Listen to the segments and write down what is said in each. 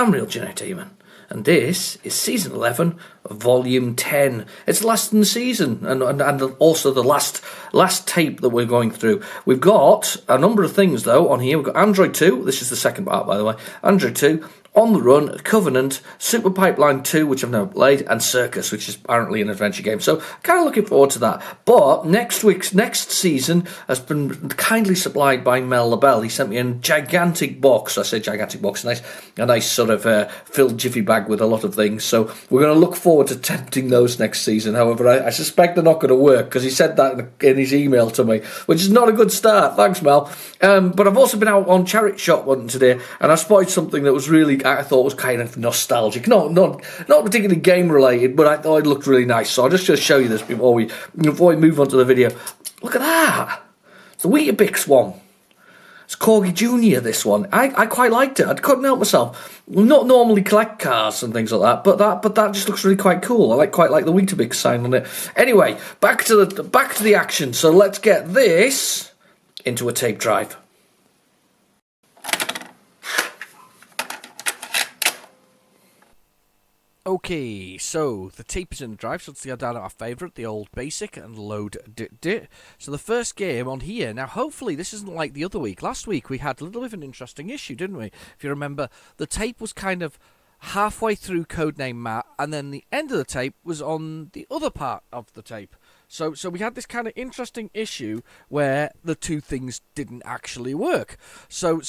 I'm Real Retrogamer, and this is Season 11 of Volume 10. It's the last in the season, and also the last tape that we're going through. We've got a number of things, though, on here. We've got Android 2, this is the second part, by the way, Android 2, On the Run, Covenant, Super Pipeline 2, which I've never played, and Circus, which is apparently an adventure game. So, kind of looking forward to that. But next season has been kindly supplied by Mel LaBelle. He sent me a gigantic box. I say gigantic box, a nice sort of filled jiffy bag with a lot of things. So, we're going to look forward to tempting those next season. However, I suspect they're not going to work, because he said that in his email to me, which is not a good start. Thanks, Mel. But I've also been out on charity shop hunting today, and I spotted something that was really, I thought was kind of nostalgic. Not particularly game related, but I thought it looked really nice. So I'll just show you this before we move on to the video. Look at that. It's the Weetabix one. It's Corgi Jr. this one. I quite liked it. I couldn't help myself. Not normally collect cars and things like that, but that just looks really quite cool. I quite like the Weetabix sign on it. Anyway, back to the action. So let's get this into a tape drive. Okay, so the tape is in the drive, so let's go down to our favourite, the old basic, and load dit. So the first game on here, now hopefully this isn't like the other week. Last week we had a little bit of an interesting issue, didn't we? If you remember, the tape was kind of halfway through Codename Matt, and then the end of the tape was on the other part of the tape. So we had this kind of interesting issue where the two things didn't actually work. So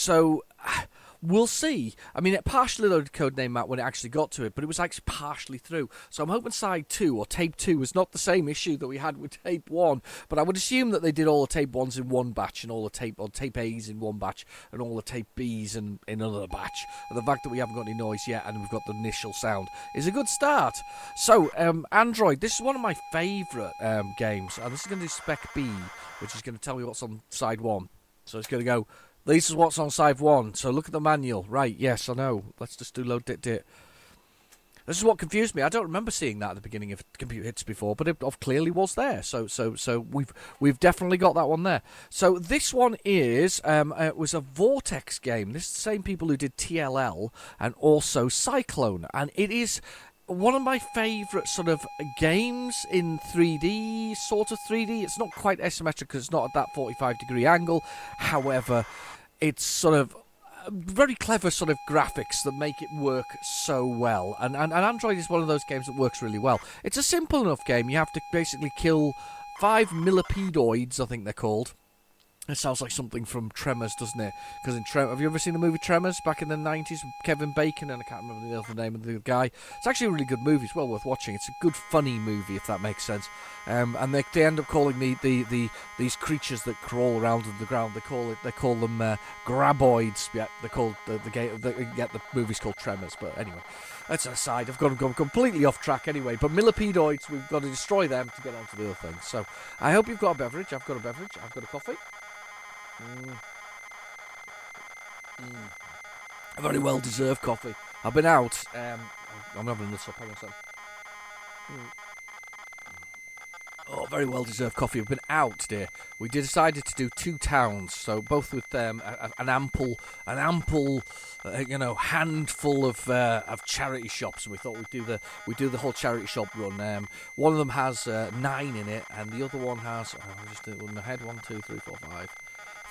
we'll see. I mean, it partially loaded Codename Matt when it actually got to it, but it was actually partially through. So I'm hoping side 2, or tape 2, is not the same issue that we had with tape 1. But I would assume that they did all the tape 1s in one batch, and all the tape A's in one batch, and all the tape B's in another batch. And the fact that we haven't got any noise yet, and we've got the initial sound, is a good start. So, Android, this is one of my favourite games. And this is going to do Spec B, which is going to tell me what's on side 1. So it's going to go, this is what's on side 1, so look at the manual. Right, yes, I know. Let's just do load dit. This is what confused me. I don't remember seeing that at the beginning of Computer Hits before, but it clearly was there. So we've definitely got that one there. So this one is, it was a Vortex game. This is the same people who did TLL and also Cyclone, and it is one of my favourite sort of games in 3D, sort of 3D. It's not quite isometric because it's not at that 45-degree angle. However, it's sort of very clever sort of graphics that make it work so well. And Android is one of those games that works really well. It's a simple enough game. You have to basically kill 5 millipedoids, I think they're called. It sounds like something from Tremors, doesn't it? Because in have you ever seen the movie Tremors back in the 90s with Kevin Bacon, and I can't remember the other name of the guy. It's actually a really good movie. It's well worth watching. It's a good, funny movie, if that makes sense. And they end up calling these creatures that crawl around on the ground. They call them graboids. Yeah, they're called the movie's called Tremors. But anyway, that's an aside. I've gone completely off track anyway. But millipedoids, we've got to destroy them to get onto the other thing. So I hope you've got a beverage. I've got a beverage. I've got a coffee. A very well-deserved coffee. I've been out. I'm having this up. Hang on a second. Oh, very well-deserved coffee. I've been out today. We decided to do 2 towns, so both with an ample, handful of charity shops. And we thought we'd do the whole charity shop run. One of them has 9 in it, and the other one has. I'll just do it with my head. 1, 2, 3, 4,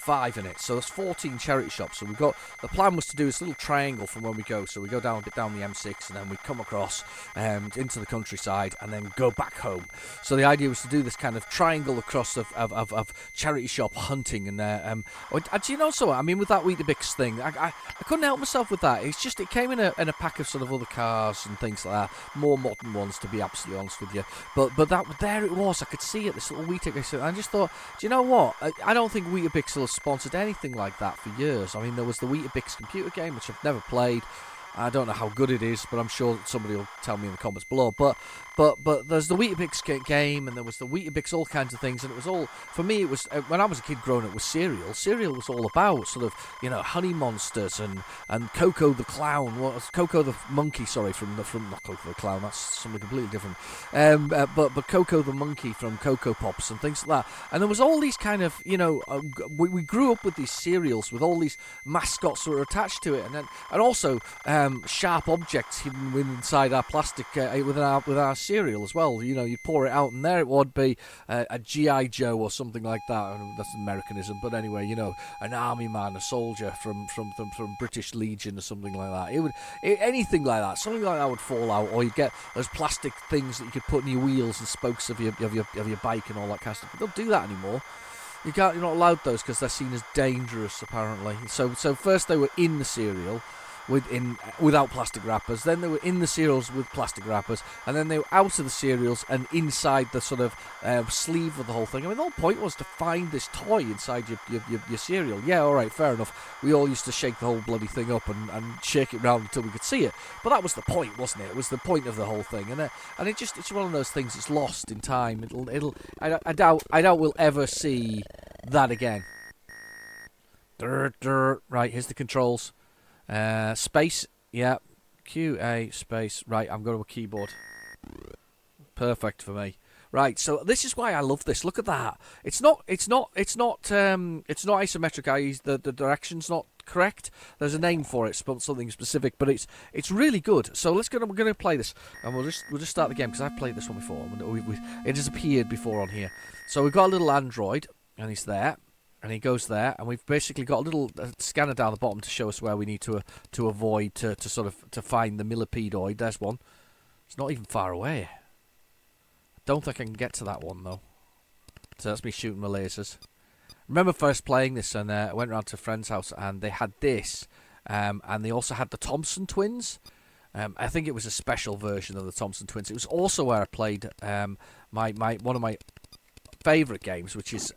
5 in it, so there's 14 charity shops. So the plan was to do this little triangle from when we go. So we go down the M6, and then we come across into the countryside, and then go back home. So the idea was to do this kind of triangle across of charity shop hunting. And do you know so? I mean, with that Weetabix thing, I couldn't help myself with that. It's just it came in a pack of sort of other cars and things like that, more modern ones, to be absolutely honest with you. But that there it was. I could see it, this little Weetabix. And I just thought, do you know what? I don't think Weetabix will sponsored anything like that for years. I mean, there was the Weetabix computer game, which I've never played. I don't know how good it is, but I'm sure somebody will tell me in the comments below. But there's the Weetabix game, and there was the Weetabix all kinds of things, and it was all, for me, it was, when I was a kid growing up, it was cereal. Cereal was all about sort of, Honey Monsters and Coco the Clown, Coco the Monkey, sorry, from not Coco the Clown, that's something completely different. But Coco the Monkey from Coco Pops and things like that. And there was all these kind of, we grew up with these cereals with all these mascots that were attached to it, and also sharp objects hidden inside our plastic, within our cereal as well. You know, you pour it out, and there it would be a GI Joe or something like that. That's an Americanism, but anyway, you know, an army man, a soldier from British Legion or something like that. Anything like that, something like that would fall out, or you get those plastic things that you could put in your wheels and spokes of your bike and all that kind of stuff. But don't do that anymore. You're not allowed those because they're seen as dangerous, apparently. So first they were in the cereal without plastic wrappers, then they were in the cereals with plastic wrappers, and then they were out of the cereals and inside the sort of sleeve of the whole thing. I mean, the whole point was to find this toy inside your cereal. Yeah, all right, fair enough. We all used to shake the whole bloody thing up and shake it round until we could see it. But that was the point, wasn't it? It was the point of the whole thing, and it's one of those things that's lost in time. I doubt we'll ever see that again. Right, here's the controls. Space, yeah, QA space. Right, I'm going to a keyboard. Perfect for me. Right, so this is why I love this. Look at that. It's not isometric. I.e., the direction's not correct. There's a name for it, something specific, but it's really good. So we're going to play this, and we'll just start the game because I've played this one before. It has appeared before on here. So we've got a little android, and he's there. And he goes there, and we've basically got a little scanner down the bottom to show us where we need to avoid to find the millipedoid. There's one. It's not even far away. I don't think I can get to that one though. So that's me shooting my lasers. I remember first playing this, and I went round to a friend's house, and they had this, and they also had the Thompson twins. I think it was a special version of the Thompson twins. It was also where I played one of my favourite games, which was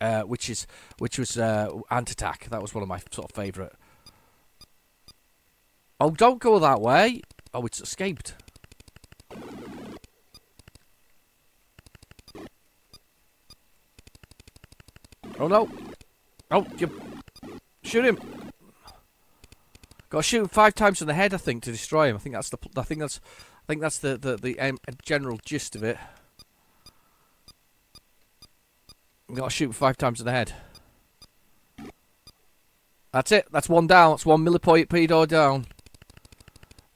Ant Attack. That was one of my sort of favourite. Oh, don't go that way. Oh, it's escaped. Oh no! Oh, you shoot him! Got to shoot him 5 times in the head, I think, to destroy him. I think that's the general gist of it. Got to shoot him 5 times in the head. That's it. That's one down. That's one millipedoid down.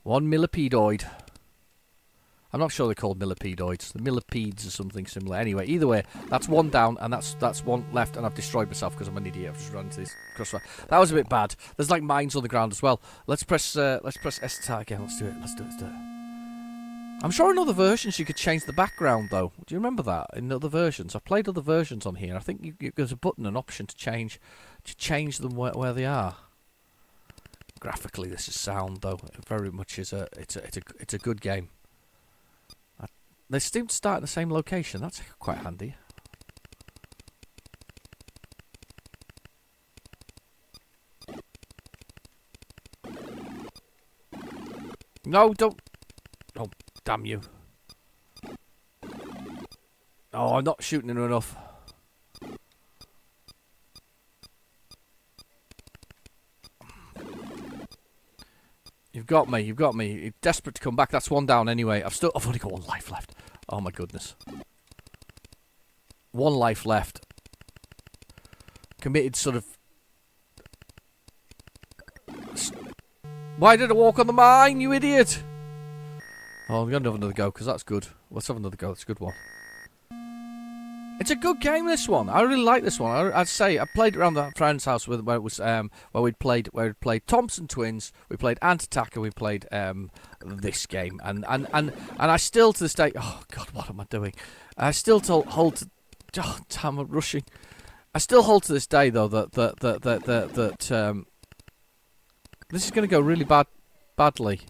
One millipedoid. I'm not sure they're called millipedoids. The millipedes or something similar. Anyway, either way, that's one down, and that's one left, and I've destroyed myself because I'm an idiot. I've just run into this crossfire. That was a bit bad. There's like mines on the ground as well. Let's press S to again. Let's do it. I'm sure in other versions you could change the background though. Do you remember that in other versions? I've played other versions on here. I think there's a button, an option to change them where they are. Graphically, this is sound though. It very much is it's a good game. They seem to start in the same location. That's quite handy. No, don't. Oh, damn you. Oh, I'm not shooting him enough. You've got me. You're desperate to come back. That's one down anyway. I've only got 1 life left. Oh my goodness. 1 life left. Committed sort of... Why did I walk on the mine, you idiot? Oh, I'm going to have another go, because that's good. Let's have another go. It's a good one. It's a good game, this one. I really like this one. I'd say I played around that friend's house where it was where we'd played Thompson Twins, we played Ant Attack, and we played this game. And I still to this day, oh god, what am I doing? I still hold to, oh damn, I'm rushing. I still hold to this day though that this is going to go really badly.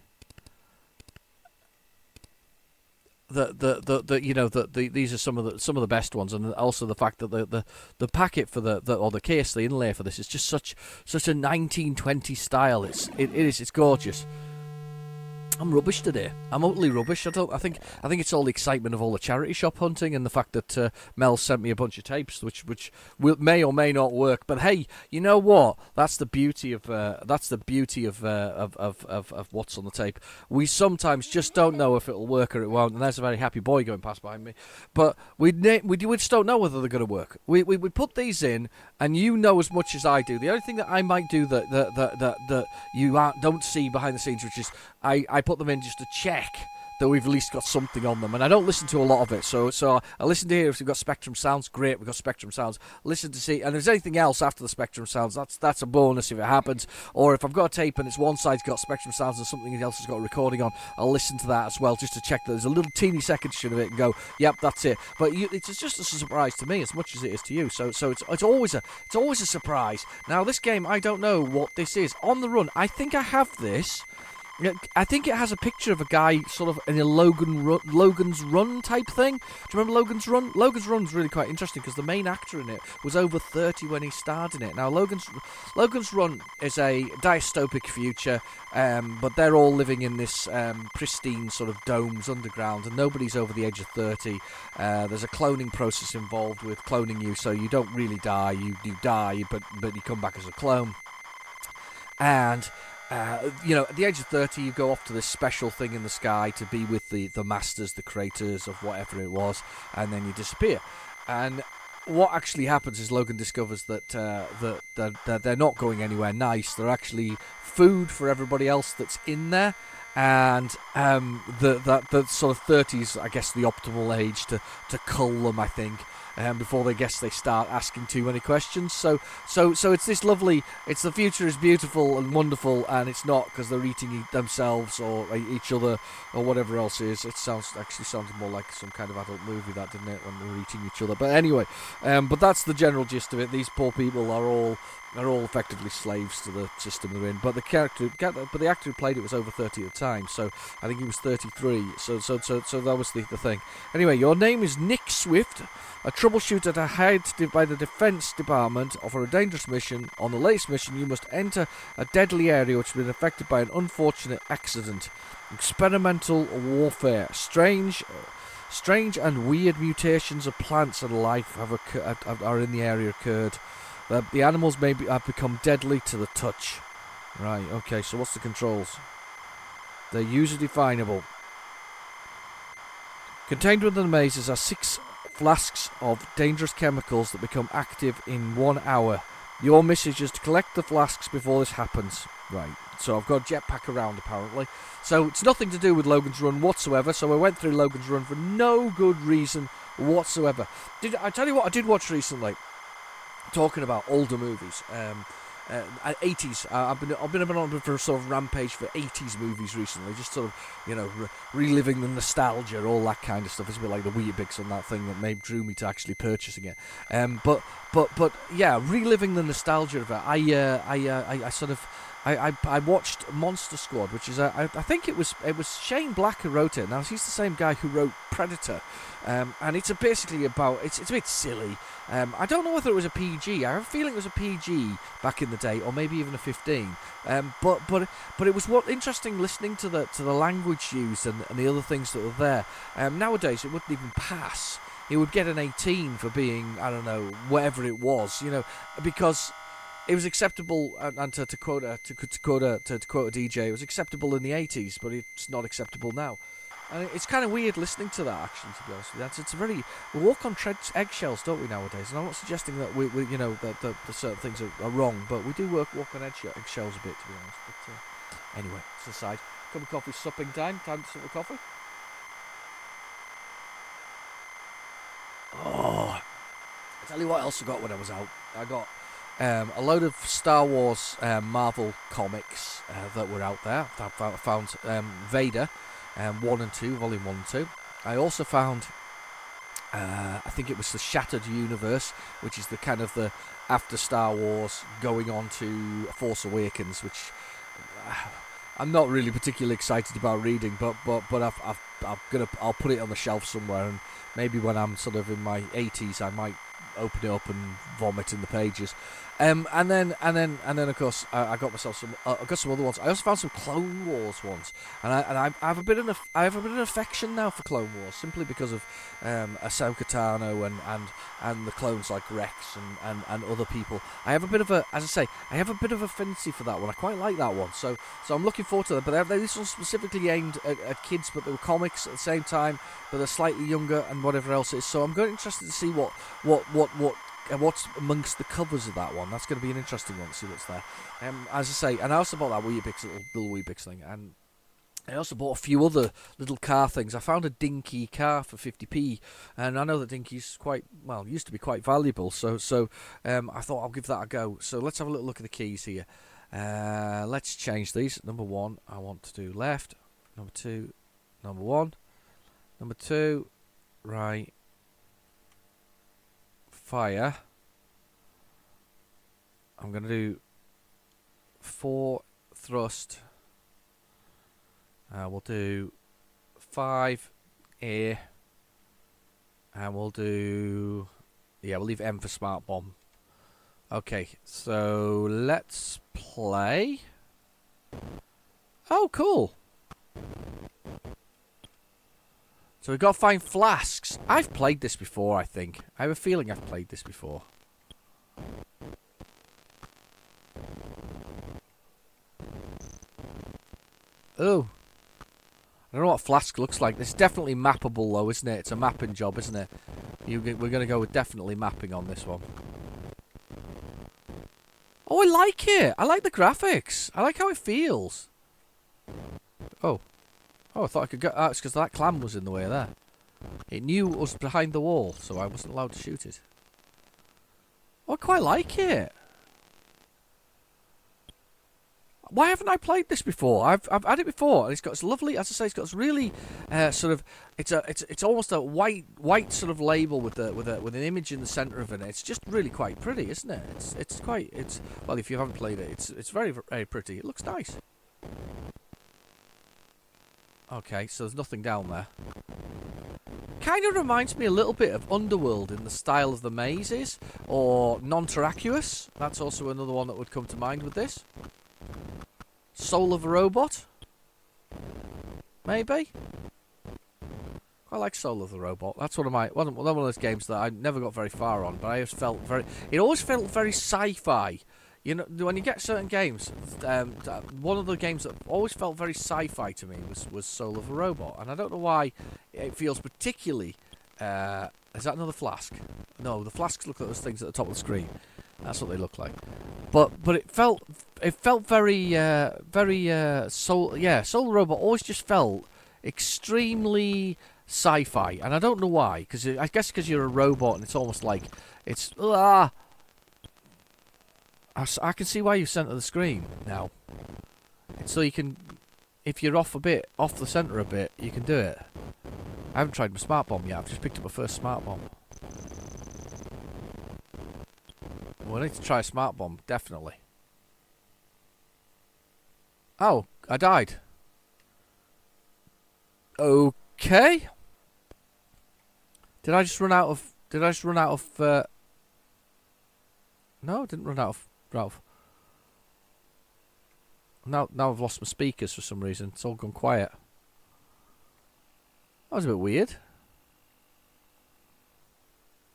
These are some of the best ones, and also the fact that the packet for the case, the inlay for this is just such a 1920s style. It's gorgeous. I'm rubbish today. I'm utterly rubbish. I think it's all the excitement of all the charity shop hunting and the fact that Mel sent me a bunch of tapes, which may or may not work. But hey, you know what? That's the beauty of what's on the tape. We sometimes just don't know if it'll work or it won't. And there's a very happy boy going past behind me. But we just don't know whether they're going to work. We put these in, and you know as much as I do. The only thing that I might do that you don't see behind the scenes, which is I put them in just to check that we've at least got something on them, and I don't listen to a lot of it, so I listen to here if we've got Spectrum Sounds, great, we've got Spectrum Sounds, listen to see, and if there's anything else after the Spectrum Sounds, that's a bonus if it happens, or if I've got a tape and it's one side's got Spectrum Sounds and something else has got a recording on, I'll listen to that as well, just to check that there's a little teeny section of it and go, yep, that's it, but it's just a surprise to me as much as it is to you, so it's always a surprise. Now this game, I don't know what this is. On the Run, I think I have this. I think it has a picture of a guy sort of in a Logan's Run type thing. Do you remember Logan's Run? Logan's Run's really quite interesting because the main actor in it was over 30 when he starred in it. Now, Logan's Run is a dystopic future, but they're all living in this pristine sort of domes underground, and nobody's over the age of 30. There's a cloning process involved with cloning you, so you don't really die. You die, but you come back as a clone. And at the age of 30, you go off to this special thing in the sky to be with the masters, the creators of whatever it was, and then you disappear. And what actually happens is Logan discovers that they're not going anywhere nice. They're actually food for everybody else that's in there. And the sort of 30s, I guess, the optimal age to cull them, I think. Before they start asking too many questions. So it's this lovely. It's the future is beautiful and wonderful, and it's not because they're eating themselves or each other or whatever else it is. It sounded more like some kind of adult movie, that, didn't it, when they're eating each other? But anyway, but that's the general gist of it. These poor people are all effectively slaves to the system they're in. But the actor who played it was over 30 at the time, so I think he was 33. So that was the thing. Anyway, your name is Nick Swift, a troubleshooter hired by the Defense Department for a dangerous mission. On the latest mission, you must enter a deadly area which has been affected by an unfortunate accident. Experimental warfare. Strange and weird mutations of plants and life are in the area occurred. The animals have become deadly to the touch. Right, okay, so what's the controls? They're user-definable. Contained within the mazes are 6 flasks of dangerous chemicals that become active in 1 hour. Your message is to collect the flasks before this happens. Right, so I've got a jetpack around apparently. So it's nothing to do with Logan's Run whatsoever, so I went through Logan's Run for no good reason whatsoever. I tell you what I did watch recently, talking about older movies, 80s. I've been on for a sort of rampage for 80s movies recently, just sort of, reliving the nostalgia, all that kind of stuff. It's a bit like the Weetabix on that thing that drew me to actually purchasing it. But yeah, reliving the nostalgia of it. I watched Monster Squad, which is I think it was Shane Black who wrote it. Now he's the same guy who wrote Predator, and it's basically about it's a bit silly. I don't know whether it was a PG. I have a feeling it was a PG back in the day, or maybe even a 15. But it was interesting listening to the language used and the other things that were there. Nowadays it wouldn't even pass. It would get an 18 for being, I don't know, whatever it was, because it was acceptable, and to quote a DJ, it was acceptable in the 80s, but it's not acceptable now. And it's kind of weird listening to that, actually, to be honest with you. We walk on eggshells, don't we, nowadays? And I'm not suggesting that that the certain things are wrong, but we do walk on eggshells a bit, to be honest. But anyway, it's aside. Cup of coffee, supping time. Time to sup the coffee. Oh, I tell you what else I got when I was out. I got a load of Star Wars Marvel comics that were out there. I found Vader, 1 and 2, Volume 1 and 2. I also found, I think it was the Shattered Universe, which is the kind of the after Star Wars going on to Force Awakens, which I'm not really particularly excited about reading, but I'll put it on the shelf somewhere, and maybe when I'm sort of in my 80s, I might open it up and vomit in the pages. And then of course I got myself some. I got some other ones. I also found some Clone Wars ones, and I have a bit of an affection now for Clone Wars simply because of Ahsoka Tano and the clones like Rex and other people. I have a bit of a, as I say, I have a bit of affinity for that one. I quite like that one. So I'm looking forward to that. But this one's specifically aimed at kids, but they were comics at the same time, but they're slightly younger and whatever else it is. So I'm going interested to see what's amongst the covers of that one. That's going to be an interesting one to see what's there. As I say, and I also bought that Weetabix little Weetabix thing, and I also bought a few other little car things. I found a dinky car for 50p, and I know that dinky's used to be quite valuable, so I thought I'll give that a go. So let's have a little look at the keys here. Let's change these. Number 1, I want to do left. Number 2, number 1. Number 2, right. Fire. I'm going to do 4 thrust. We'll do 5 air. And we'll do... Yeah, we'll leave M for smart bomb. Okay, so let's play. Oh, cool. So we've got to find flasks. I've played this before, I think. I have a feeling I've played this before. Oh. I don't know what a flask looks like. It's definitely mappable, though, isn't it? It's a mapping job, isn't it? We're going to go with definitely mapping on this one. Oh, I like it. I like the graphics. I like how it feels. Oh. Oh, I thought I could go... Oh, it's because that clam was in the way there. It knew it was behind the wall, so I wasn't allowed to shoot it. Oh, I quite like it. Why haven't I played this before? I've had it before, and it's got this lovely, as I say, it's got this really sort of, it's almost a white sort of label with an image in the centre of it. It's just really quite pretty, isn't it? Well, if you haven't played it, it's very, very pretty. It looks nice. Okay, so there's nothing down there. Kind of reminds me a little bit of Underworld in the style of the mazes, or Non-Terraqueous. That's also another one that would come to mind with this. Soul of a Robot? Maybe? I like Soul of the Robot. That's one of those games that I never got very far on, but I always felt it always felt very sci-fi. You know, when you get certain games, one of the games that always felt very sci-fi to me was Soul of a Robot, and I don't know why it feels particularly. Is that another flask? No, the flasks look like those things at the top of the screen. That's what they look like. But it felt very Soul of the Robot always just felt extremely sci-fi, and I don't know why. Because I guess because you're a robot, and it's almost like it's. I can see why you centre the screen now. So you can, if you're off the centre a bit, you can do it. I haven't tried my smart bomb yet. I've just picked up my first smart bomb. Well, I need to try a smart bomb, definitely. Oh, I died. Okay. Did I just run out of? No, I didn't run out of. Now I've lost my speakers for some reason. It's all gone quiet. That was a bit weird.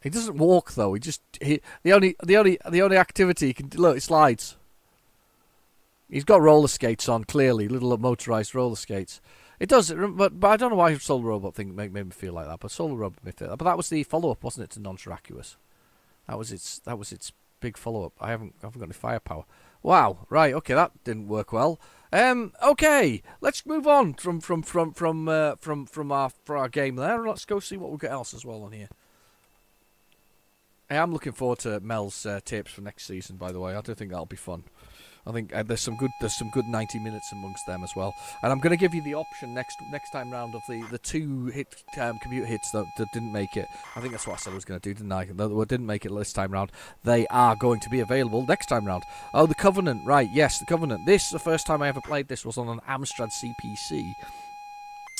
He doesn't walk though. The only activity he can look, it slides. He's got roller skates on, clearly, little motorized roller skates. It does, but I don't know why Solar Robot thing made me feel like that. But Solar Robot made me feel like that. But that was the follow-up, wasn't it, to Non-Terraqueous? That was its big follow-up. I haven't got any firepower. Wow, right, okay, that didn't work well. Okay, let's move on from our game there. Let's go see what we've got else as well on here. I am looking forward to Mel's tapes for next season. By the way, I do think that'll be fun. I think there's some good 90 minutes amongst them as well. And I'm going to give you the option next time round of the 2 computer hits that didn't make it. I think that's what I said I was going to do, didn't I? That didn't make it this time round. They are going to be available next time round. Oh, the Covenant, right? Yes, the Covenant. The first time I ever played this was on an Amstrad CPC.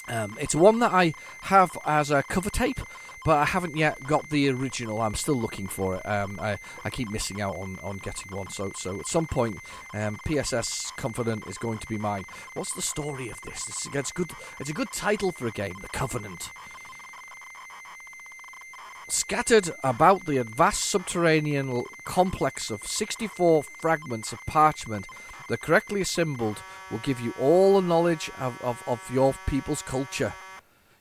It's one that I have as a cover tape, but I haven't yet got the original. I'm still looking for it. I keep missing out on getting one. So at some point, PSS Covenant is going to be mine. What's the story of this? It's good. It's a good title for a game, The Covenant. Scattered about the vast subterranean complex of 64 fragments of parchment that correctly assembled will give you all the knowledge of your people's culture.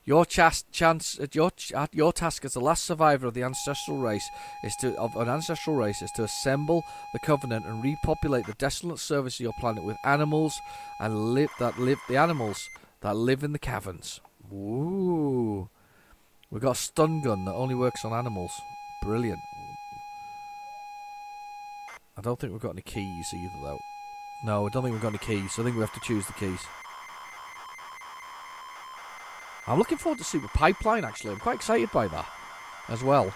Your task as the last survivor of the ancestral race is to assemble the Covenant and repopulate the desolate surface of your planet with animals that live in the caverns. Ooh. We've got a stun gun that only works on animals. Brilliant. I don't think we've got any keys either, though. No, I don't think we've got any keys. I think we have to choose the keys. I'm looking forward to Super Pipeline, actually. I'm quite excited by that as well.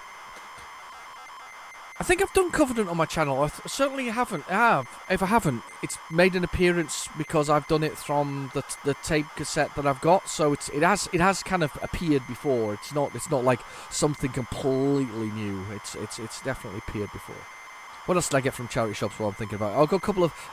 I think I've done Covenant on my channel. I certainly haven't. If I haven't, it's made an appearance because I've done it from the tape cassette that I've got. So it has kind of appeared before. It's not like something completely new. It's definitely appeared before. What else did I get from charity shops while I'm thinking about it? I've got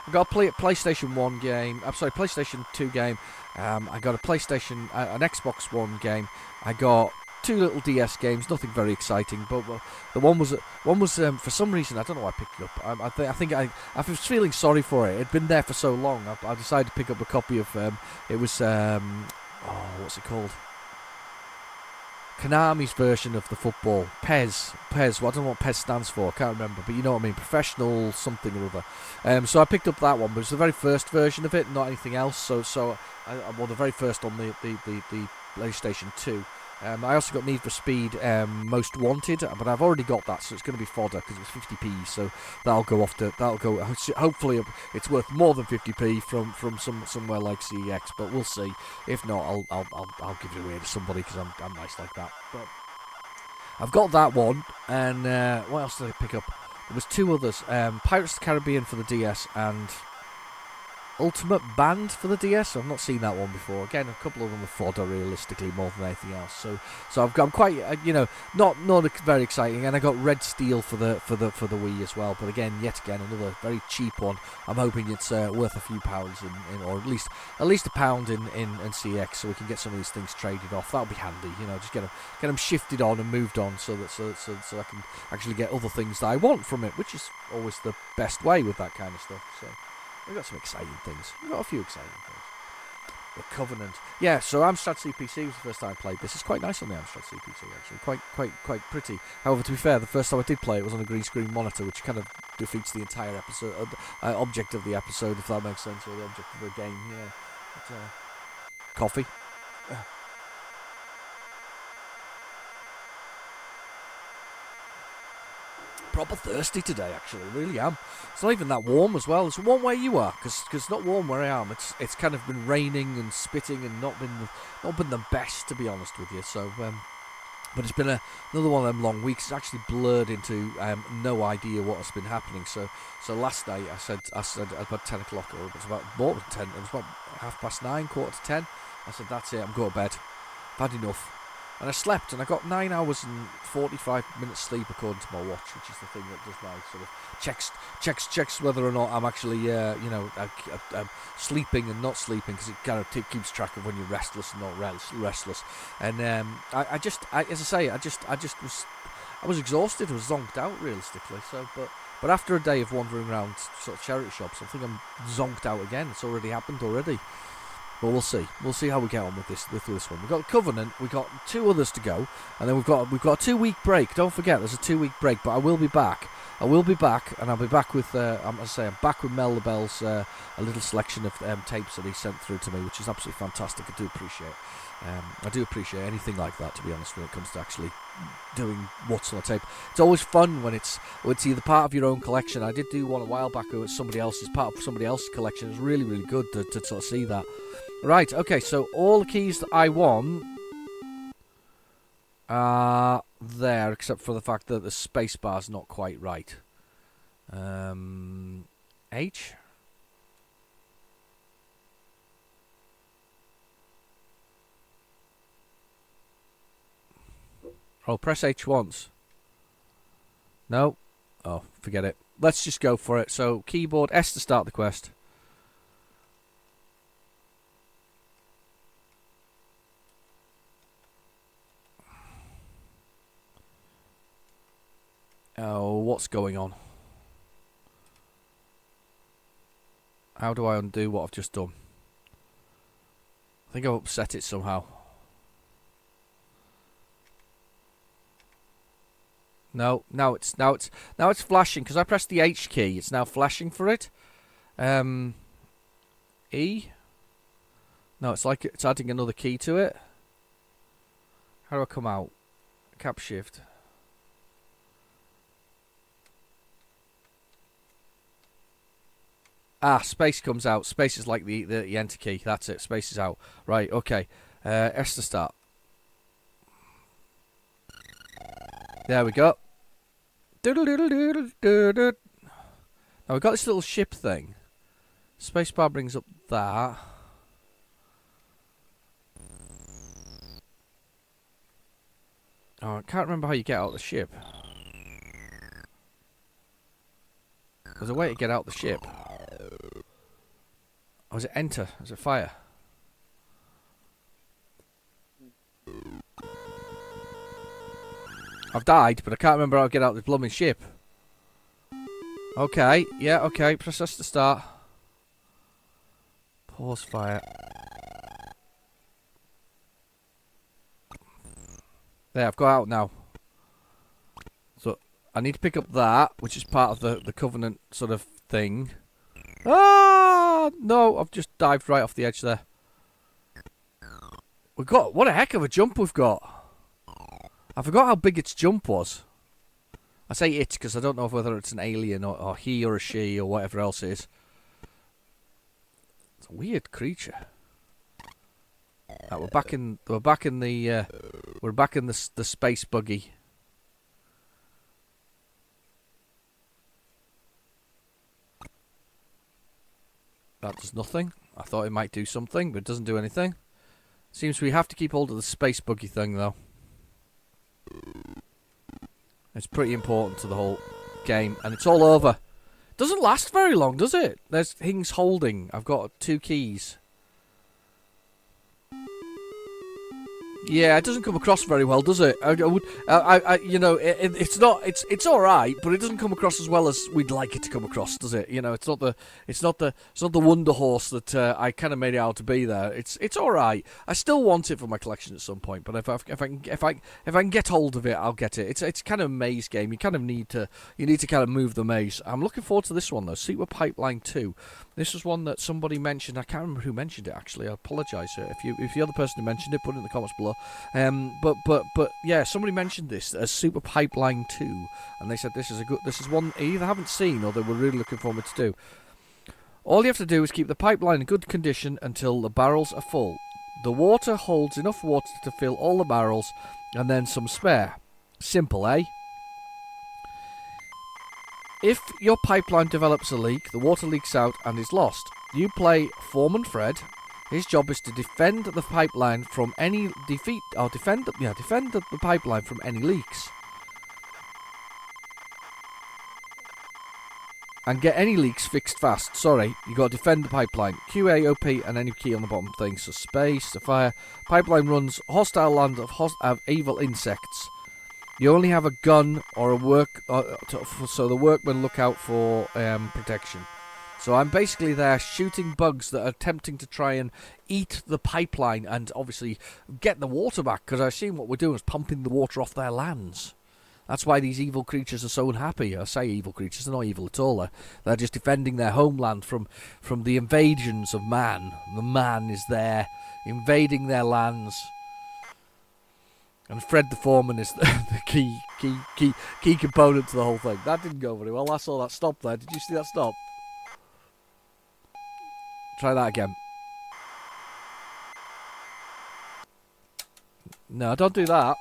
I got a PlayStation 1 game. I'm sorry, PlayStation 2 game. I got a PlayStation, an Xbox One game. I got 2 little DS games, nothing very exciting, but the one was for some reason, I don't know why I picked it up. I think I was feeling sorry for it. It'd been there for so long. I decided to pick up a copy of what's it called? Konami's version of the football, PES. Well, I don't know what PES stands for. I can't remember, but you know what I mean. Professional something or other. So I picked up that one, but it's the very first version of it, not anything else. So the very first on the PlayStation 2. I also got Need for Speed Most Wanted, but I've already got that, so it's going to be fodder because it was 50p. So that'll go. Hopefully, it's worth more than 50p from somewhere like CEX, but we'll see. If not, I'll give it away to somebody because I'm nice like that. But I've got that one, and what else did I pick up? There was 2 others: Pirates of the Caribbean for the DS and Ultimate Band for the DS. I've not seen that one before. Again, a couple of them are fodder, realistically, more than anything else. So I'm quite, not very exciting. And I got Red Steel for the Wii as well. But again, yet again, another very cheap one. I'm hoping it's worth a few pounds or at least £1 in CX, so we can get some of these things traded off. That'll be handy, just get them shifted on and moved on, so I can actually get other things that I want from it, which is always the best way with that kind of stuff. So. We've got some exciting things. We've got a few exciting things. The Covenant. Yeah, so Amstrad CPC was the first time I played this. It's quite nice on the Amstrad CPC, actually. Quite pretty. However, to be fair, the first time I did play it was on a green screen monitor, which kind of defeats the entire episode, object of the episode, if that makes sense, or the object of the game. Yeah. But, coffee. Proper thirsty today, actually. I really am. It's not even that warm as well. It's warm where you are, because it's not warm where I am. It's kind of been raining and spitting and not been the best, to be honest with you. So, but it's been another one of them long weeks. It's actually blurred into no idea what has been happening. So last night I said about 10 o'clock, or it was about more than 10. It was about 9:30, 9:45. I said, that's it. I'm going to bed. I've had enough. And I slept, and I got 9 hours and 45 minutes sleep according to my watch, which is the thing that does my sort of checks whether or not I'm actually, sleeping and not sleeping, because it kind of keeps track of when you're restless and not restless. And I was exhausted. I was zonked out, realistically. So, but after a day of wandering around sort of charity shops, I think I'm zonked out again. It's already happened already. But we'll see. We'll see how we get on with this one. We've got Covenant. We've got 2 others to go, and then we've got a 2-week break. Don't forget, there's a 2-week break. But I will be back. And I'll be back with. I'm back with Mel LaBelle's a little selection of tapes that he sent through to me, which is absolutely fantastic. I do appreciate anything like that, to be honest, when it comes to actually doing what's on a tape. It's always fun when it's either part of your own collection. I did do one a while back where it was part of somebody else's collection. It was really, really good to sort of see that. Right, okay, so all the keys that I want are there, except for the fact that the spacebar's not quite right. H? Oh, press H once. No. Oh, forget it. Let's just go for it. So, keyboard S to start the quest. Oh, what's going on? How do I undo what I've just done? I think I've upset it somehow. No, now it's flashing because I pressed the H key. It's now flashing for it. E. No, it's like it's adding another key to it. How do I come out? Cap shift. Ah, space comes out. Space is like the enter key. That's it. Space is out. Right, okay. S to start. There we go. Now we've got this little ship thing. Spacebar brings up that. Oh, I can't remember how you get out of the ship. There's a way to get out the ship. Or is it enter? Is it fire? I've died, but I can't remember how to get out of the blooming ship. Okay, yeah, okay. Press S to start. Pause fire. There, I've got out now. So, I need to pick up that, which is part of the Covenant sort of thing. Ah! No, I've just dived right off the edge there. We've got... What a heck of a jump we've got. I forgot how big its jump was. I say it because I don't know whether it's an alien or he or a she or whatever else it is. It's a weird creature. We're back in the space buggy. That does nothing. I thought it might do something, but it doesn't do anything. Seems we have to keep hold of the space buggy thing though. It's pretty important to the whole game, and it's all over. Doesn't last very long, does it? There's things holding. I've got 2 keys. Yeah, it doesn't come across very well, does it? You know, it's not. It's all right, but it doesn't come across as well as we'd like it to come across, does it? You know, it's not the wonder horse that I kind of made it out to be. There, it's all right. I still want it for my collection at some point, but if I can get hold of it, I'll get it. It's kind of a maze game. You kind of need to kind of move the maze. I'm looking forward to this one though. Super Pipeline 2. This was one that somebody mentioned. I can't remember who mentioned it actually. I apologise if the other person who mentioned it, put it in the comments below. But yeah, somebody mentioned this as Super Pipeline 2, and they said this is one they either haven't seen or they were really looking for me to do. All you have to do is keep the pipeline in good condition until the barrels are full. The water holds enough water to fill all the barrels, and then some spare. Simple, eh? If your pipeline develops a leak, the water leaks out and is lost. You play Foreman Fred. His job is to defend the pipeline from any defend the pipeline from any leaks. And get any leaks fixed fast. Sorry, you got to defend the pipeline. QA, OP, and any key on the bottom thing. So space, the fire. Pipeline runs hostile land of evil insects. You only have a gun or a so the workmen look out for protection. So I'm basically there shooting bugs that are attempting to try and eat the pipeline and obviously get the water back, because I assume what we're doing is pumping the water off their lands. That's why these evil creatures are so unhappy. I say evil creatures, they're not evil at all. They're just defending their homeland from the invasions of man. The man is there invading their lands. And Fred the Foreman is the key component to the whole thing. That didn't go very well. I saw that stop there. Did you see that stop? Try that again. No, don't do that.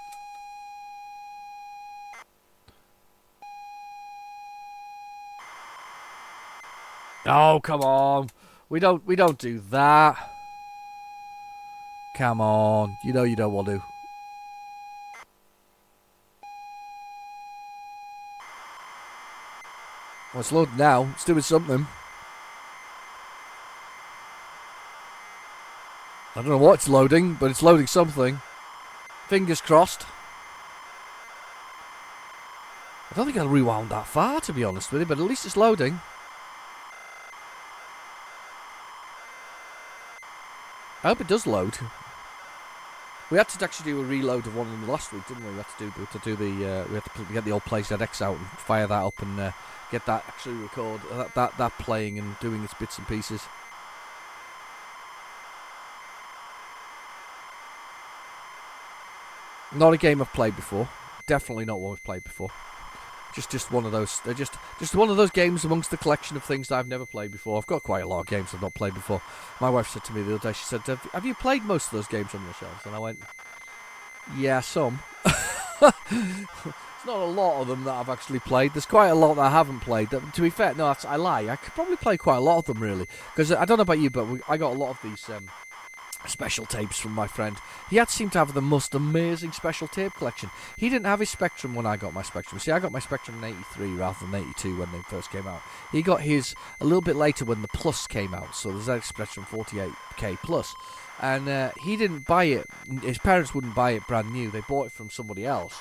Oh, come on. We don't do that. Come on. You know you don't want to. Well, it's loading now. It's doing something. I don't know what it's loading, but it's loading something. Fingers crossed. I don't think I'll rewound that far, to be honest with you, but at least it's loading. I hope it does load. We had to actually do a reload of one of them last week, didn't we? We had to get the old PlayZX out and fire that up and get that actually record that playing and doing its bits and pieces. Not a game I've played before. Definitely not one I've played before. Just one of those. They're just one of those games amongst the collection of things that I've never played before. I've got quite a lot of games I've not played before. My wife said to me the other day, she said, have you played most of those games on your shelves? And I went, yeah, some. It's not a lot of them that I've actually played. There's quite a lot that I haven't played. To be fair, no, I lie. I could probably play quite a lot of them, really. Because I don't know about you, but I got a lot of these special tapes from my friend. He had seemed to have the most amazing special tape collection. He didn't have his Spectrum when I got my Spectrum. See, I got my Spectrum in 83 rather than 82 when they first came out. He got his a little bit later when the Plus came out, so there's that Spectrum 48K Plus. And he didn't buy it. His parents wouldn't buy it brand new. They bought it from somebody else.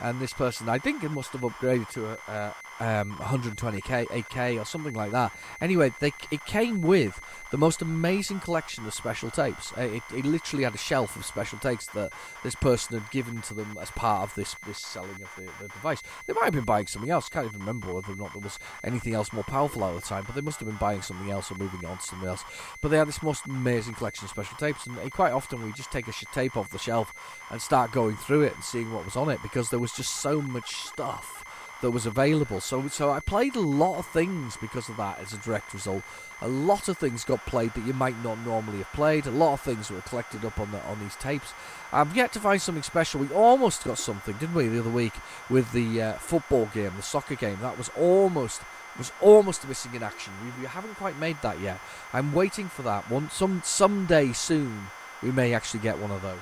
And this person, I think it must have upgraded to a 120k, 8k or something like that. Anyway, it came with the most amazing collection of special tapes. It literally had a shelf of special tapes that this person had given to them as part of this selling of the device. They might have been buying something else. Can't even remember whether or not there was anything else more powerful at the time, but they must have been buying something else or moving it on to something else. But they had this most amazing collection of special tapes, and quite often we just take a tape off the shelf and start going through it and seeing what was on it, because there was just so much stuff that was available. So I played a lot of things because of that as a direct result. A lot of things got played that you might not normally have played. A lot of things were collected up on these tapes. I've yet to find something special. We almost got something, didn't we, the other week with the football game, the soccer game. That was almost missing in action. We haven't quite made that yet. I'm waiting for that one. Someday soon we may actually get one of those.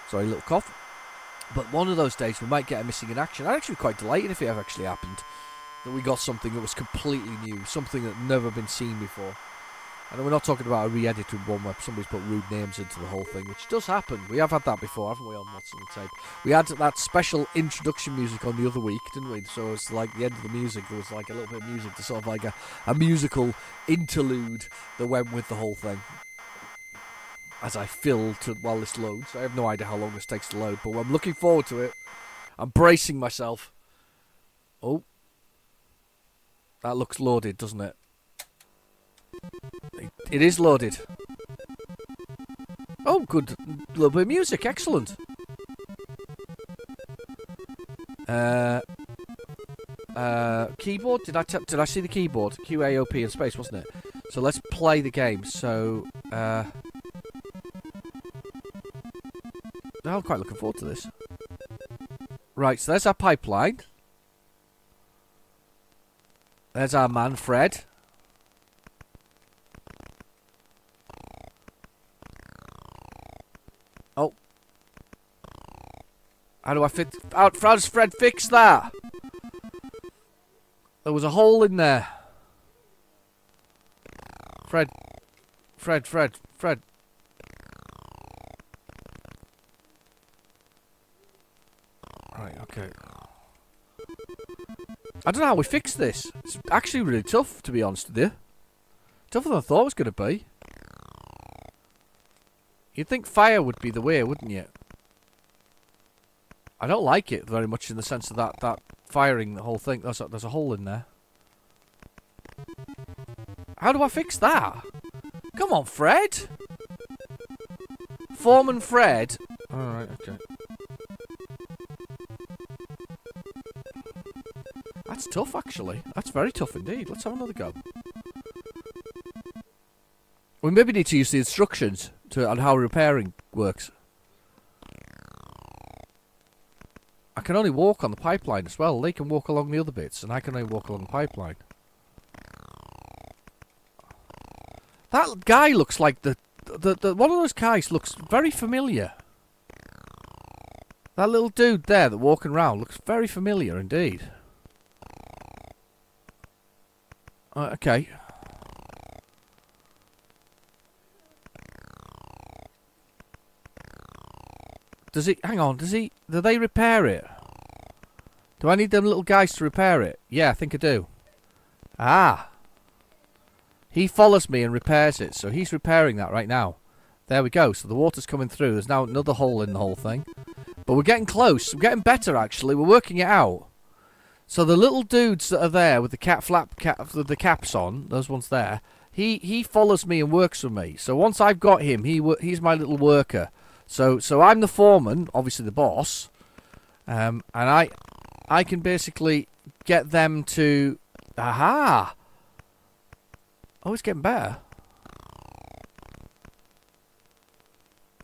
Sorry, a little cough. But one of those days we might get a missing in action. I'd actually be quite delighted if it ever actually happened, that we got something that was completely new, something that had never been seen before. And we're not talking about a re-edited one where somebody's put rude names into the whole thing, which does happen. We have had that before, haven't we, on What's on the Tape? We had that special introduction music on the other week, didn't we? So it's like the end of the music, there was like a little bit of music to sort of like a musical interlude that went with the whole thing. As I fill while this loads. I have no idea how long this takes to load, but I'm looking forward to it. I'm bracing myself. Oh. That looks loaded, doesn't it? It is loaded. Oh, good. A little bit of music. Excellent. Keyboard? Did I see the keyboard? QAOP in space, wasn't it? So let's play the game. So, I'm quite looking forward to this. Right, so there's our pipeline. There's our man, Fred. Oh. How do I fit... How does Fred fix that? There was a hole in there. Fred. Right, okay. I don't know how we fix this. It's actually really tough, to be honest with you. Tougher than I thought it was going to be. You'd think fire would be the way, wouldn't you? I don't like it very much in the sense of that firing the whole thing. There's a hole in there. How do I fix that? Come on, Fred! Foreman Fred. Alright, okay. That's tough, actually. That's very tough indeed. Let's have another go. We maybe need to use the instructions on how repairing works. I can only walk on the pipeline as well. They can walk along the other bits, and I can only walk along the pipeline. That guy looks like the one of those guys looks very familiar. That little dude there that walking around looks very familiar indeed. Okay. Does he... Hang on, does he... Do they repair it? Do I need them little guys to repair it? Yeah, I think I do. Ah. He follows me and repairs it, so he's repairing that right now. There we go, so the water's coming through. There's now another hole in the whole thing. But we're getting close. We're getting better, actually. We're working it out. So the little dudes that are there with the the caps on, those ones there, he follows me and works with me. So once I've got him, he's my little worker. So I'm the foreman, obviously the boss, and I can basically get them to... Aha! Oh, it's getting better.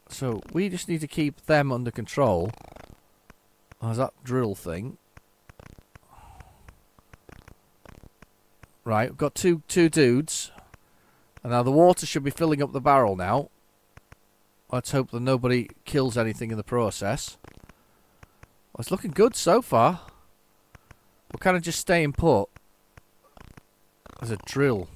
So we just need to keep them under control. There's that drill thing. Right, we've got two dudes. And now the water should be filling up the barrel now. Let's hope that nobody kills anything in the process. Well, it's looking good so far. We're kind of just staying put. There's a drill.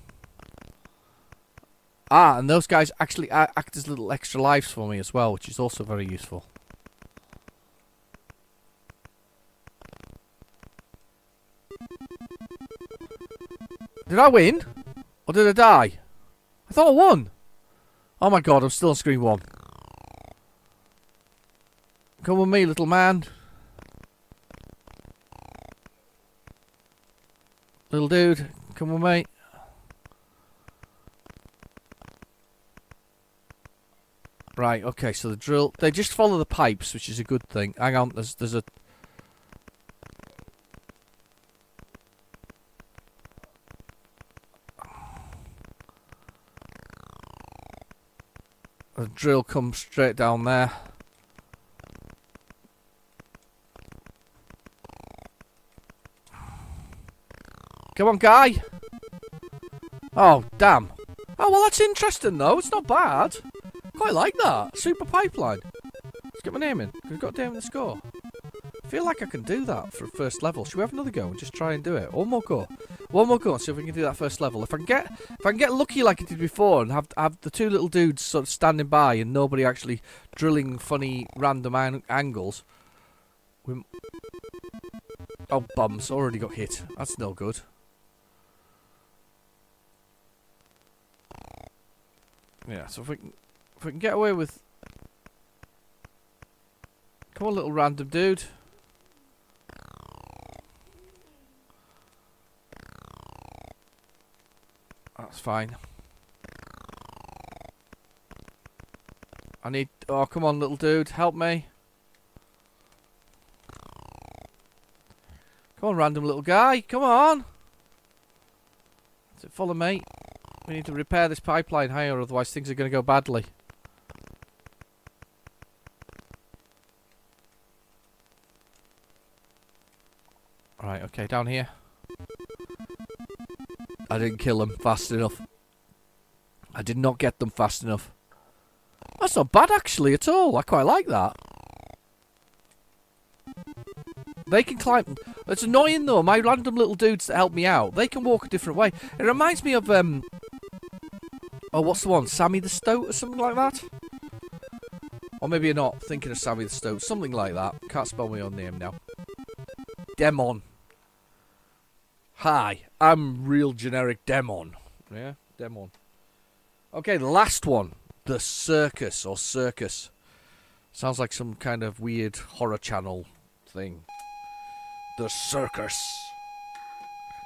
Ah, and those guys actually act as little extra lives for me as well, which is also very useful. Did I win? Or did I die? I thought I won. Oh my god, I'm still on screen 1. Come with me, little man. Little dude, come with me. Right, okay, so the drill... They just follow the pipes, which is a good thing. Hang on, there's a... The drill comes straight down there. Come on, guy. Oh, damn. Oh, well, that's interesting, though. It's not bad. Quite like that. Super pipeline. Let's get my name in. We've got down the score. I feel like I can do that for first level. Should we have another go and just try and do it? One more go. One more go and see if we can do that first level. If I can get lucky like I did before and have the two little dudes sort of standing by and nobody actually drilling funny random angles. Oh, bums. Already got hit. That's no good. Yeah, so if we can get away with... Come on, little random dude. That's fine. I need... Oh, come on, little dude. Help me. Come on, random little guy. Come on. So follow me. We need to repair this pipeline higher, otherwise things are going to go badly. Right, okay, down here. I didn't kill them fast enough. I did not get them fast enough. That's not bad, actually, at all. I quite like that. They can climb... It's annoying, though. My random little dudes that help me out, they can walk a different way. It reminds me of... Oh, what's the one? Sammy the Stoat or something like that? Or maybe you're not thinking of Sammy the Stoat. Something like that. Can't spell my own name now. Demon. Hi, I'm real generic Demon. Yeah, Demon. Okay, the last one. The Circus or Circus. Sounds like some kind of weird horror channel thing. The Circus.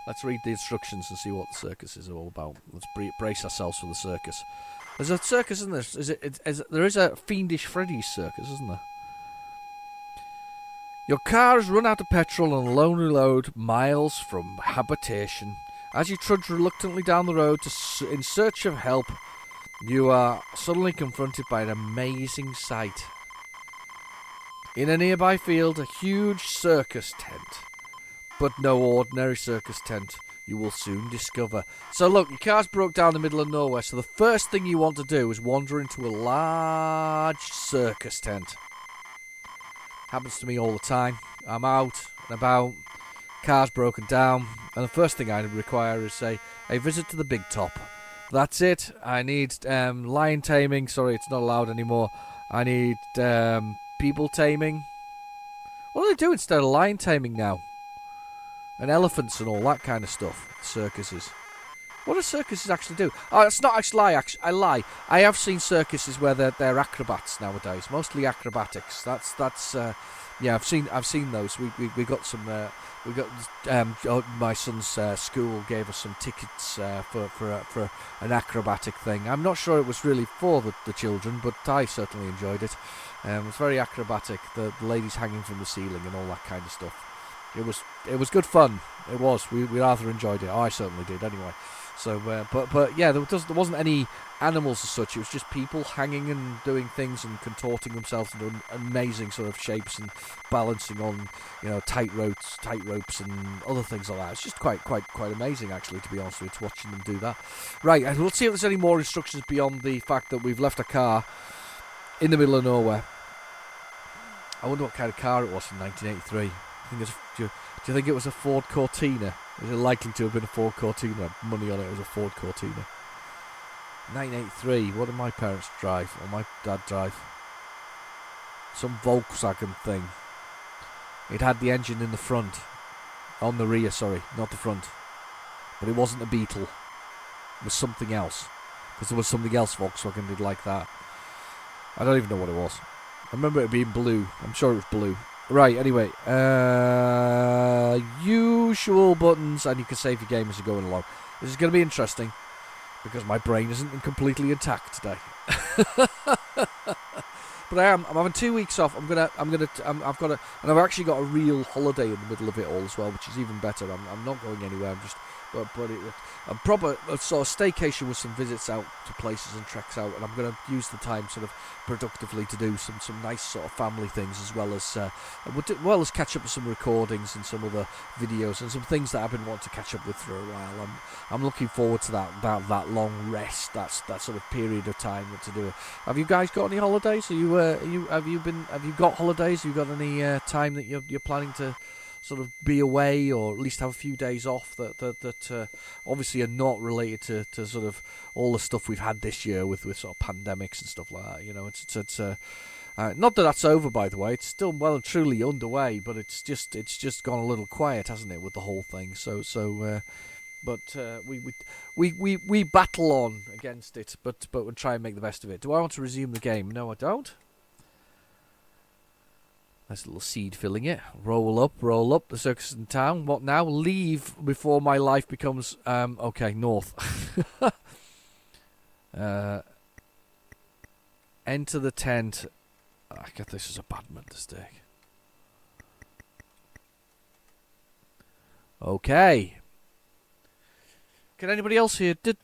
Let's read the instructions and see what the circus is all about. Let's brace ourselves for the circus. There's a circus, isn't there? There is a Fiendish Freddy's circus, isn't there? Your car has run out of petrol on a lonely road miles from habitation. As you trudge reluctantly down the road in search of help, you are suddenly confronted by an amazing sight. In a nearby field, a huge circus tent. But no ordinary circus tent, you will soon discover. So look, your car's broke down in the middle of nowhere, so the first thing you want to do is wander into a large circus tent. Happens to me all the time. I'm out and about, car's broken down, and the first thing I require is a visit to the big top. That's it. I need lion taming. Sorry, it's not allowed anymore. I need people taming. What do they do instead of lion taming now? And elephants and all that kind of stuff. Circuses. What do circuses actually do? Oh, it's not actually I lie. I have seen circuses where they're acrobats nowadays, mostly acrobatics. That's yeah. I've seen those. We got some. My son's school gave us some tickets for an acrobatic thing. I'm not sure it was really for the children, but I certainly enjoyed it. It was very acrobatic. The ladies hanging from the ceiling and all that kind of stuff. It was good fun. It was. We rather enjoyed it. I certainly did. Anyway. So, but yeah, there wasn't any animals as such. It was just people hanging and doing things and contorting themselves into amazing sort of shapes and balancing on, tight ropes and other things like that. It's just quite amazing, actually, to be honest with you, watching them do that. Right, and we'll see if there's any more instructions beyond the fact that we've left a car in the middle of nowhere. I wonder what kind of car it was in 1983. Do you think it was a Ford Cortina? Is it likely to have been a Ford Cortina? Money on it was a Ford Cortina. 1983. What did my parents drive? Or my dad drive? Some Volkswagen thing. It had the engine in the front. On the rear, sorry. Not the front. But it wasn't a Beetle. It was something else. Because there was something else Volkswagen did like that. I don't even know what it was. I remember it being blue. I'm sure it was blue. Right, anyway, usual buttons, and you can save your game as you're going along. This is going to be interesting, because my brain isn't completely intact today. But I'm having 2 weeks off. I've actually got a real holiday in the middle of it all as well, which is even better. I'm not going anywhere. I'm just, a proper sort of staycation with some visits out to places and treks out, and I'm going to use the time sort of productively to do some nice sort of family things as well as catch up with some recordings and some other videos and some things that I've been wanting to catch up with for a while. I'm looking forward to that long rest, that sort of period of time to do it. Have you guys got any holidays? Have you got holidays? Have you got any time that you're planning to sort of be away, or at least have a few days off that obviously are not related to sort of all the stuff we've had this year with sort of pandemics and stuff like that. It's not that that's over, by the way. It's still well and truly underway, but it's just gone a little quiet, hasn't it, with the whole thing? But we battle on against it, but we'll try and make the best of it. Do I want to resume the game? No, I don't. Nice little seed filling it. Roll up. The circus in town. What now? Leave before my life becomes... okay, north. Enter the tent. I guess this is a bad mistake. Okay. Can anybody else hear? Yeah,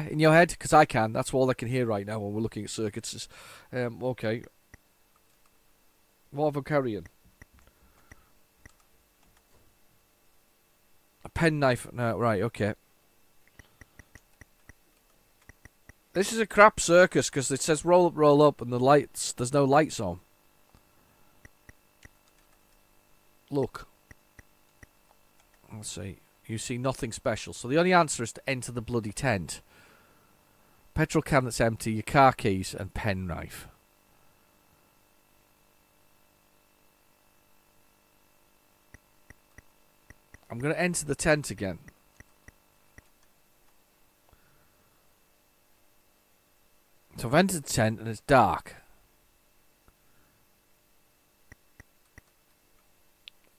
in your head? Because I can. That's all I can hear right now when we're looking at circuits. Okay. What have I carrying? A penknife. No, right, okay. This is a crap circus because it says roll up, and there's no lights on. Look. Let's see. You see nothing special. So the only answer is to enter the bloody tent. Petrol can that's empty, your car keys, and penknife. I'm going to enter the tent again. So I've entered the tent and it's dark.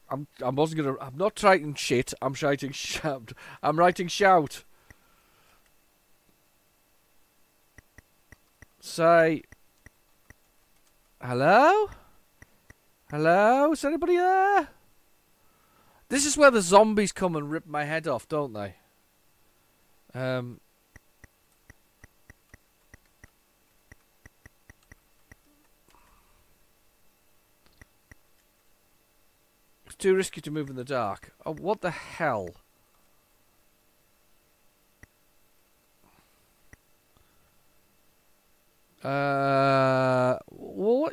I'm not writing shit. I'm writing shout. I'm writing shout. Say, hello? Hello? Is anybody there? This is where the zombies come and rip my head off, don't they? It's too risky to move in the dark. Oh, what the hell? What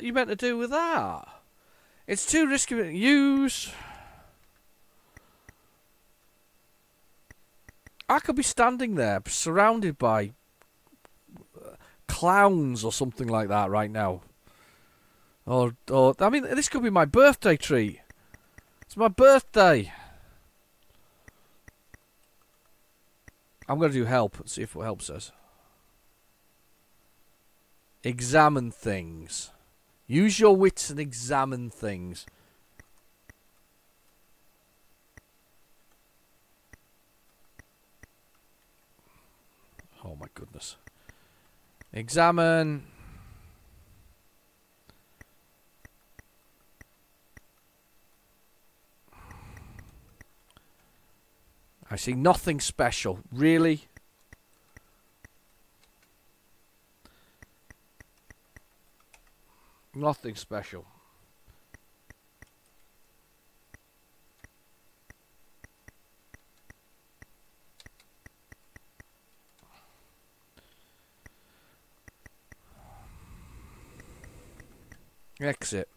are you meant to do with that? It's too risky to use. I could be standing there surrounded by clowns or something like that right now. Or I mean, this could be my birthday treat. It's my birthday. I'm going to do help. Let's see if what help says. Examine things. Use your wits and examine things. Oh my goodness. Examine. I see nothing special. Really? Nothing special. Exit.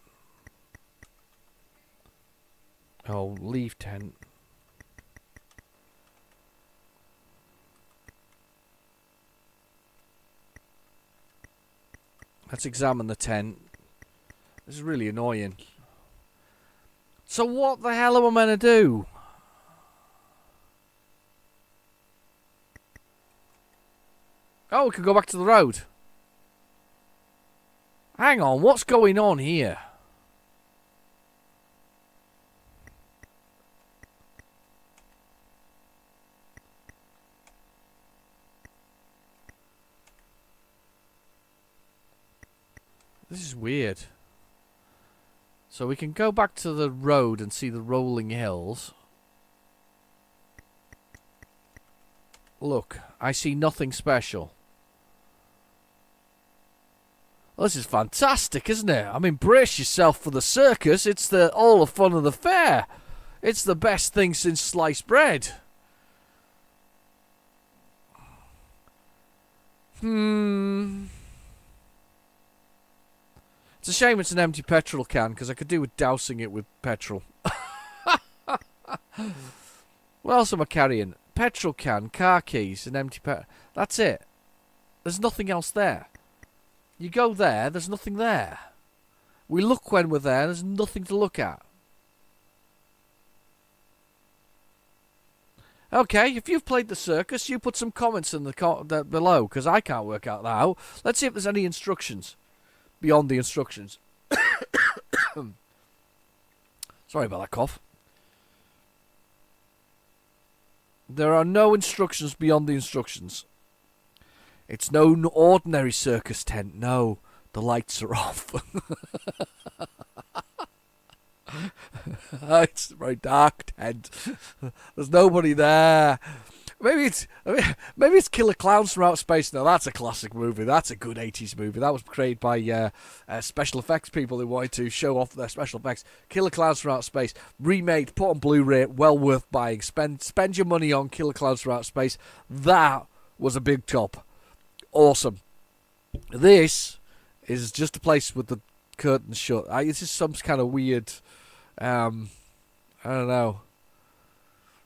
Oh, leave tent. Let's examine the tent. This is really annoying. So what the hell am I meant to do? Oh, we can go back to the road. Hang on, what's going on here? This is weird. So we can go back to the road and see the rolling hills. Look, I see nothing special. Well, this is fantastic, isn't it? I mean, brace yourself for the circus. It's all the fun of the fair. It's the best thing since sliced bread. It's a shame it's an empty petrol can, because I could do with dousing it with petrol. What else am I carrying? Petrol can, car keys, an empty That's it. There's nothing else there. You go there, there's nothing there. We look when we're there, there's nothing to look at. Okay, if you've played the circus, you put some comments in the below, because I can't work out that out. Let's see if there's any instructions beyond the instructions. Sorry about that cough. There are no instructions beyond the instructions. It's no ordinary circus tent. No, the lights are off. It's a very dark tent. There's nobody there. Maybe it's Killer Clowns from Outer Space. Now that's a classic movie. That's a good 80s movie. That was created by special effects people who wanted to show off their special effects. Killer Clowns from Outer Space, remade, put on Blu-ray, well worth buying. Spend your money on Killer Clowns from Outer Space. That was a big top. Awesome. This is just a place with the curtains shut. It's just some kind of weird. I don't know.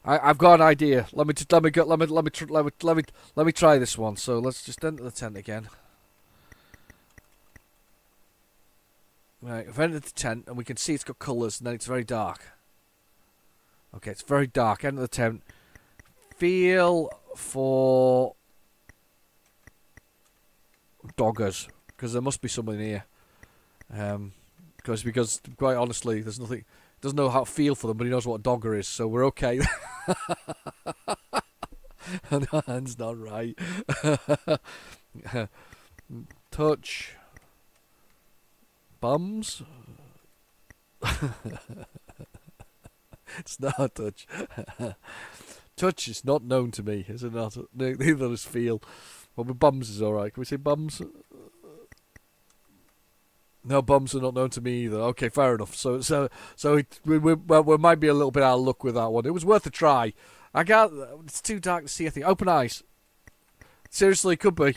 I've got an idea. Let me try this one. So let's just enter the tent again. Right, I've entered the tent and we can see it's got colours and then it's very dark. Okay, it's very dark. Enter the tent. Feel for doggers, because there must be someone here. Because quite honestly, there's nothing. Doesn't know how to feel for them, but he knows what a dogger is, so we're okay. And the hand's not right. Touch. Bums. It's not a touch. Touch is not known to me, is it not? Neither is feel. Well, with bums is alright. Can we say bums? No, bums are not known to me either. Okay, fair enough. So we might be a little bit out of luck with that one. It was worth a try. It's too dark to see, I think. Open eyes. Seriously, could be.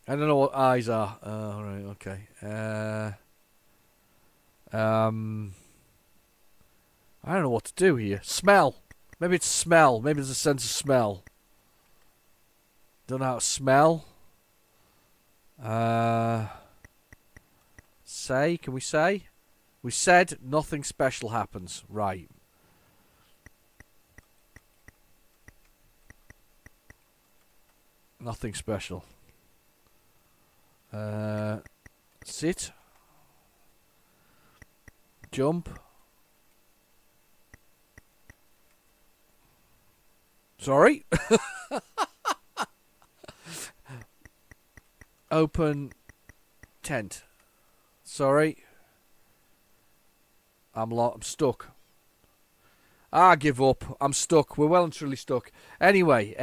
I don't know what eyes are. All right, okay. I don't know what to do here. Smell. Maybe it's smell. Maybe there's a sense of smell. Don't know how to smell. Say. Can we say? We said nothing special happens. Right. Nothing special. Sit. Jump. Sorry. Open tent. Sorry. I'm stuck. I give up. I'm stuck. We're well and truly stuck. Anyway,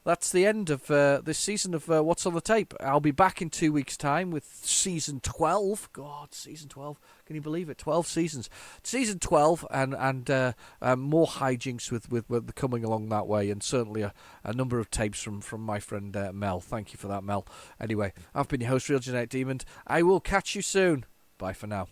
that's the end of this season of What's on the Tape. I'll be back in 2 weeks' time with season 12. God, season 12. Can you believe it? 12 seasons. Season 12 and more hijinks with coming along that way, and certainly a number of tapes from my friend Mel. Thank you for that, Mel. Anyway, I've been your host, Real Genetic Demon. I will catch you soon. Bye for now.